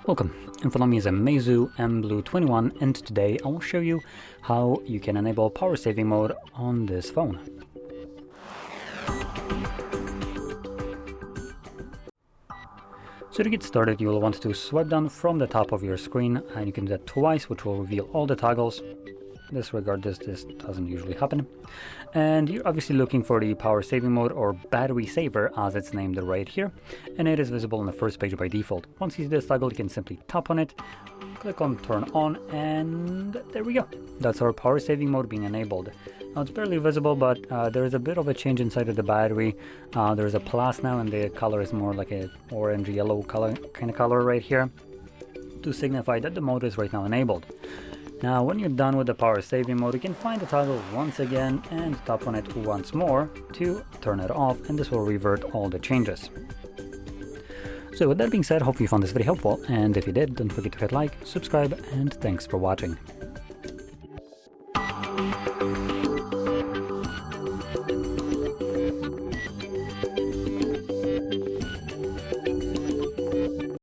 Welcome, in front of me is a MEIZU mBlu 21 and today I will show you how you can enable power saving mode on this phone. So to get started, you will want to swipe down from the top of your screen and you can do that twice, which will reveal all the toggles. Disregard this doesn't usually happen. And you're obviously looking for the power saving mode or battery saver as it's named right here, and it is visible on the first page by default. Once you see this toggle, you can simply tap on it, click on turn on, and there we go. That's our power saving mode being enabled. Now it's barely visible, but there is a bit of a change inside of the battery. There's a plus now and the color is more like a orange yellow color kind of color right here to signify that the mode is right now enabled. Now when you're done with the power saving mode, you can find the toggle once again and tap on it once more to turn it off, and this will revert all the changes. So with that being said, hope you found this video helpful, and if you did, don't forget to hit like, subscribe, and thanks for watching.